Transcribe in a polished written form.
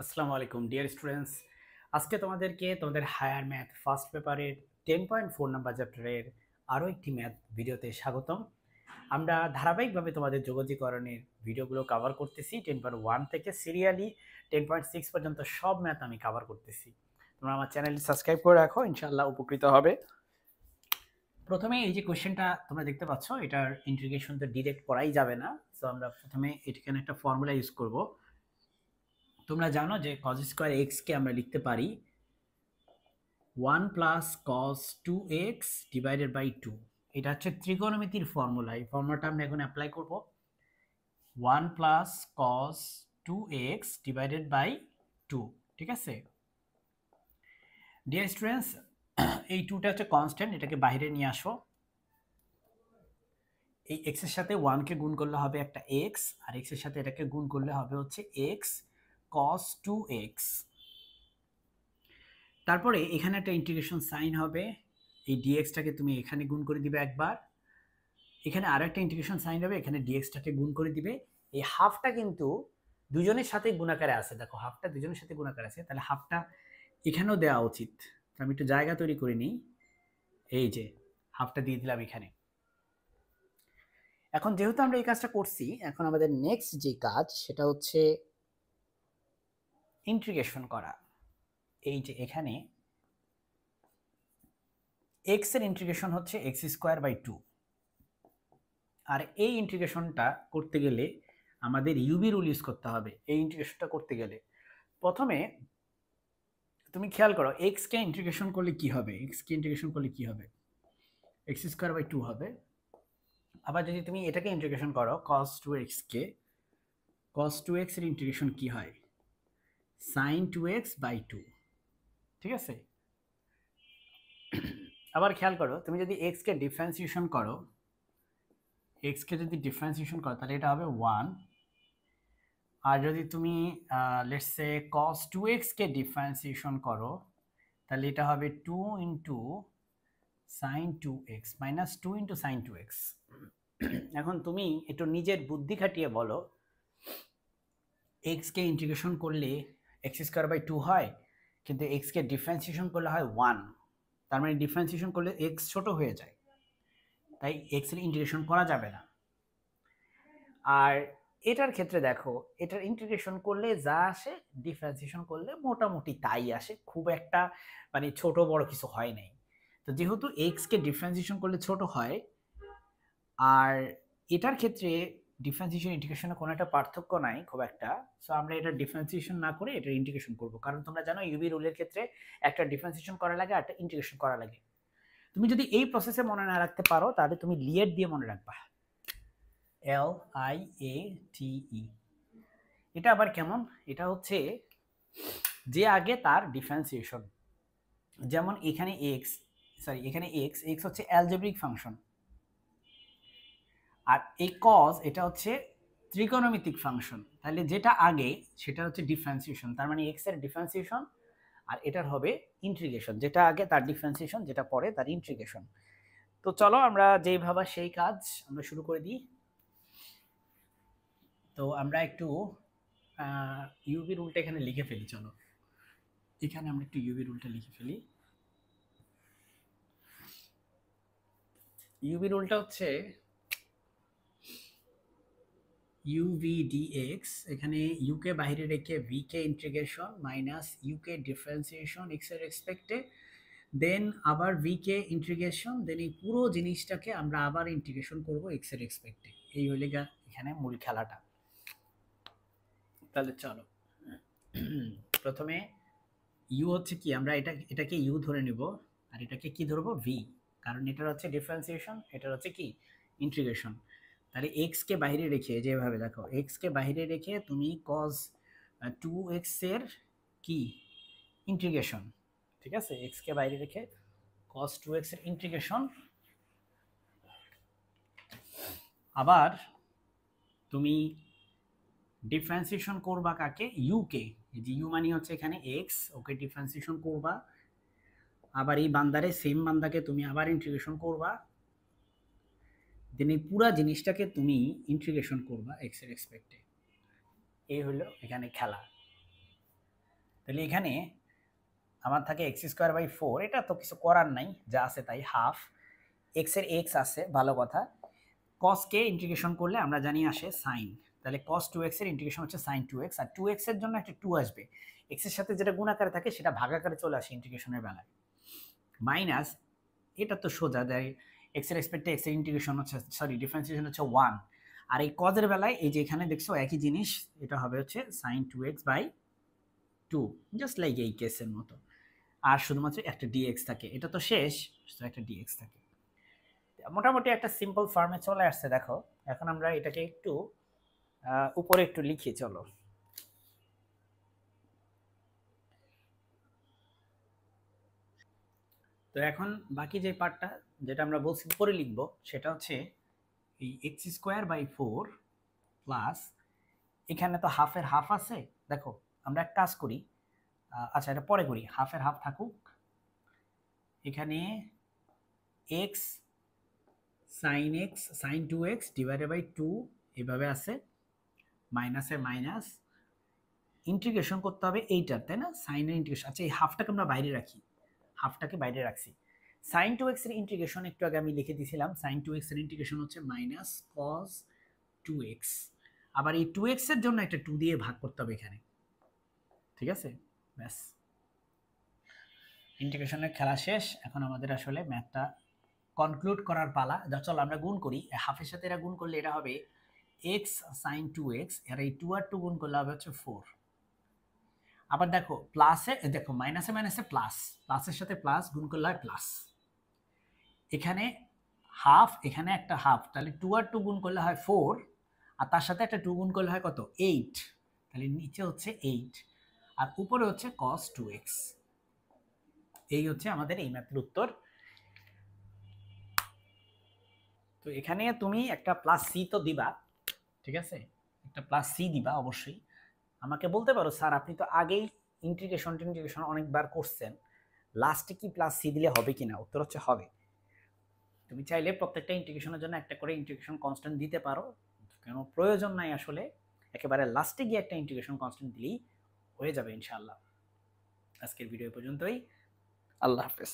আসসালামু আলাইকুম dear students. আজকে তোমাদেরকে তোমাদের হায়ার ম্যাথ ফার্স্ট পেপারের 10.4 নাম্বার চ্যাপ্টারের আরও একটি ম্যাথ ভিডিওতে স্বাগতম। আমরা ধারাবাহিকভাবে তোমাদের যোগাযোগকরণের ভিডিওগুলো কভার করতেছি। 10.1 থেকে সিরিয়ালি 10.6 পর্যন্ত সব ম্যাথ আমি কভার করতেছি। তোমরা আমার চ্যানেলটি সাবস্ক্রাইব করে রাখো, ইনশাআল্লাহ উপকৃত হবে। প্রথমে এই যে কোশ্চেনটা তোমরা দেখতে পাচ্ছ, এটার ইন্টিগ্রেশন তো ডিরেক্ট করাই যাবে না। সো আমরা প্রথমে এখানে একটা ফর্মুলা ইউজ করব। তোমরা জানো যে cos স্কয়ার x কে আমরা লিখতে পারি 1 plus cos 2x divided by 2। এটা হচ্ছে ত্রিকোণমিতির ফর্মুলা। এই ফর্মুলাটা আমরা এখন অ্যাপ্লাই করব। 1 plus cos 2x divided by 2, ঠিক আছে? ডিয়ার স্টুডেন্টস, এই 2টা হচ্ছে কনস্ট্যান্ট, এটাকে বাইরে নিয়ে আসো। এই x এর সাথে 1 কে গুণ করলে হবে একটা x, আর x এর সাথে এটাকে গুণ করলে হবে হচ্ছে x cos 2x। তারপরে এখানে একটা ইন্টিগ্রেশন সাইন হবে। এই ডিএক্সটাকে তুমি এখানে গুণ করে দিবে একবার, এখানে আরো একটা ইন্টিগ্রেশন সাইন হবে, এখানে ডিএক্সটাকে গুণ করে দিবে। এই হাফটা কিন্তু দুজনের সাথে গুণাকারে আছে, দেখো হাফটা দুজনের সাথে গুণাকারে আছে, তাহলে হাফটা এখানেও দেওয়া উচিত। আমি একটু জায়গা তৈরি করে নিই, এই যে হাফটা দিয়ে দিলাম এখানে। এখন যেহেতু আমরা এই কাজটা করছি, এখন আমাদের নেক্সট যে কাজ সেটা হচ্ছে ইন্টিগ্রেশন করা। এই যে এখানে এক্স এর ইন্টিগ্রেশন হচ্ছে এক্স স্কোয়ার বাই 2, আর এই ইন্টিগ্রেশনটা করতে গেলে আমাদের ইউবি রুল ইউজ করতে হবে। এই ইন্টিগ্রেশনটা করতে গেলে প্রথমে তুমি খেয়াল করো, এক্স কে ইন্টিগ্রেশন করলে কি হবে, এক্স কে ইন্টিগ্রেশন করলে কি হবে, এক্স স্কোয়ার বাই 2 হবে। আবার যদি তুমি এটাকে ইন্টিগ্রেশন করো cos 2x কে, cos 2x এর ইন্টিগ্রেশন কি হয়, sin 2x বাই 2, ঠিক আছে? আবার খেয়াল করো, তুমি যদি এক্স কে ডিফারেন্সিয়েশন করো, এক্স কে যদি ডিফারেন্সিয়েশন করো তাহলে এটা হবে 1। আর যদি তুমি let's say cos 2x K differentiation করো তাহলে এটা হবে 2 into sin 2x minus 2 into sin 2x। এখন তুমি একটু নিজের বুদ্ধি খাটিয়ে বলো, x কে ইন্টিগ্রেশন করলে x স্কয়ার বাই 2 হয়, কিন্তু x কে ডিফারেন্সিয়েশন করলে হয় 1। তার মানে ডিফারেন্সিয়েশন করলে x ছোট হয়ে যায়, তাই x এর ইন্টিগ্রেশন করা যাবে না। আর এটার ক্ষেত্রে দেখো, এটার ইন্টিগ্রেশন করলে যা আসে ডিফারেন্সিয়েশন করলে মোটামুটি তাই আসে, খুব একটা মানে ছোট বড় কিছু হয় নাই। তো যেহেতু এক্স কে ডিফারেন্সিয়েশন করলে ছোট হয়, আর এটার ক্ষেত্রে ডিফারেন্সিয়েশন ইন্টিগ্রেশনে কোনো একটা পার্থক্য নাই খুব একটা, সো আমরা এটা ডিফারেন্সিয়েশন না করে এটা ইন্টিগ্রেশন করব। কারণ তোমরা জানো ইউবি রুলের ক্ষেত্রে একটা ডিফারেন্সিয়েশন করা লাগে আর একটা ইন্টিগ্রেশন করা লাগে। তুমি যদি এই প্রসেসে মনে না রাখতে পারো তাহলে তুমি লিয়েট দিয়ে মনে রাখবা, LIATE। এটা আবার কেমন, এটা হচ্ছে যে আগে তার ডিফারেন্সিয়েশন। যেমন এখানে এক্স, সরি এখানে এক্স, এক্স হচ্ছে অ্যালজেব্রিক ফাংশন, আর এই কজ এটা হচ্ছে ত্রিকোণমিতিক ফাংশন। তাহলে যেটা আগে সেটা হচ্ছে ডিফারেন্সিয়েশন, তার মানে এক্স এর ডিফারেন্সিয়েশন, আর এটার হবে ইন্টিগ্রেশন, যেটা আগে তার ডিফারেন্সিয়েশন, যেটা পরে তার ইন্টিগ্রেশন। তো চলো আমরা যেই ভাবা সেই কাজ আমরা শুরু করে দিই। তো আমরা একটু ইউবি রুলটা এখানে লিখে ফেলি। চলো এখানে আমরা একটু ইউবি রুলটা লিখে ফেলি। ইউবি রুলটা হচ্ছে ইউভি ডিএক্স, এখানে ইউকে বাইরে রেখে V K integration minus UK differentiation x এর রেসপেক্টে, দেন আবার ভিকে ইন্টিগ্রেশন, দেন এই পুরো জিনিসটাকে আমরা আবার ইন্টিগ্রেশন করব এক্স এর রেসপেক্টে। এই হইলে এখানে মূল খেলাটা। তাহলে চলো প্রথমে ইউ হচ্ছে কি, আমরা এটাকে ইউ ধরে নিব, আর এটাকে কি ধরবো, ভি, কারণ এটার হচ্ছে ডিফারেন্সিয়েশন, এটার হচ্ছে কি ইন্টিগ্রেশন। তাহলে এক্স কে বাইরে রেখে, যেভাবে দেখো এক্স কে বাইরে রেখে তুমি cos 2x এর কি ইন্টিগ্রেশন, ঠিক আছে, এক্স কে বাইরে রেখে cos 2x এর ইন্টিগ্রেশন। আবার তুমি ডিফারেন্সিয়েশন করবা কাকে, ইউ কে, এই যে ইউ মানে হচ্ছে এখানে এক্স, ওকে ডিফারেন্সিয়েশন করবা। আবার এই বান্দারে, সেম বান্দাকে তুমি আবার ইন্টিগ্রেশন করবা, দেন এই পুরা জিনিসটাকে তুমি ইন্টিগ্রেশন করবা এক্স এর রেসপেক্টে। এই হলো এখানে খেলা। তাহলে এখানে আমার থাকে x²/4, এটা তো কিছু করার নাই, যা আছে তাই, হাফ x এর x আছে, ভালো কথা। cos কে ইন্টিগ্রেশন করলে আমরা জানি আসে sin, তাহলে cos 2x এর ইন্টিগ্রেশন হচ্ছে sin 2x, আর 2x এর জন্য একটা 2 আসবে, x এর সাথে যেটা গুণ আকারে থাকে সেটা ভাগ আকারে চলে আসে ইন্টিগ্রেশনের বেলায়, মাইনাস, এটা তো সোজা দেয় x এর রেসপেক্টে x এর ইন্টিগ্রেশন হচ্ছে, সরি ডিফারেন্সিয়েশন হচ্ছে 1, আর এই cos এর বেলায় এই যে এখানে দেখছো একই জিনিস, এটা হবে হচ্ছে sin 2x/2, জাস্ট লাইক এই কেসের মতো, আর শুধুমাত্র একটা dx থাকে, এটা তো শেষ, শুধু একটা dx থাকে। মোটামুটি একটা সিম্পল ফর্মে চলে আসছে। দেখো এখন আমরা এটাকে একটু উপরে একটু লিখি, চলো। তো এখন বাকি যে পার্টটা যেটা আমরা বলছি উপরে লিখবো সেটা হচ্ছে এই x²/4 প্লাস, এখানে তো হাফের হাফ আছে, দেখো আমরা এক কাজ করি, আচ্ছা এটা পরে করি, হাফের হাফ থাকুক, এখানে x sin 2x divided by 2 এভাবে আছে, মাইনাসে মাইনাস, ইন্টিগ্রেশন করতে হবে এইটার, তাই না, সাইনের ইন্টিগ্রেশন, আচ্ছা এই হাফটাকে আমরা বাইরে রাখি, হাফটাকে বাইরে রাখছি, sin 2x এর ইন্টিগ্রেশন একটু আগে আমি লিখে দিয়েছিলাম, sin 2x এর ইন্টিগ্রেশন হচ্ছে মাইনাস cos 2x, আবার এই 2x এর জন্য একটা 2 দিয়ে ভাগ করতে হবে এখানে, ঠিক আছে, ব্যাস ইন্টিগ্রেশনের খেলা শেষ। এখন আমাদের আসলে ম্যাথটা কনক্লুড করার পালা। চলো আমরা গুণ করি, হাফের সাথে এটা গুণ করলে এটা হবে x sin 2x, আর এই 2 আর 2 গুণ করলে হবে হচ্ছে 4, আবার দেখো প্লাসে, দেখো মাইনাসে মাইনাসে প্লাস, প্লাসের সাথে প্লাস গুণ করলে হয় প্লাস, এখানে হাফ, এখানে একটা হাফ, তাহলে 2 আর 2 গুণ করলে হয় 4, আর তার সাথে একটা 2 গুণ করলে হয় কত 8, তাহলে নিচে হচ্ছে 8, আর উপরে হচ্ছে cos 2x। এই হচ্ছে আমাদের এই ম্যাথের উত্তর। তো এখানে তুমি একটা প্লাস সি তো দিবা, ঠিক আছে, একটা প্লাস সি দিবা অবশ্যই। আমাকে বলতে পারো স্যার আপনি তো আগেই ইন্টিগ্রেশন অনেকবার করছেন, লাস্টে কি প্লাস সি দিলে হবে কিনা, উত্তর হচ্ছে হবে। তুমি চাইলে প্রত্যেকটা ইন্টিগ্রেশনের জন্য একটা করে ইন্টিগ্রেশন কনস্ট্যান্ট দিতে পারো, কেন প্রয়োজন নাই আসলে, একেবারে লাস্টে গিয়ে একটা ইন্টিগ্রেশন কনস্ট্যান্ট দিলেই হয়ে যাবে ইনশাআল্লাহ। আজকের ভিডিও পর্যন্তই, আল্লাহ হাফেজ।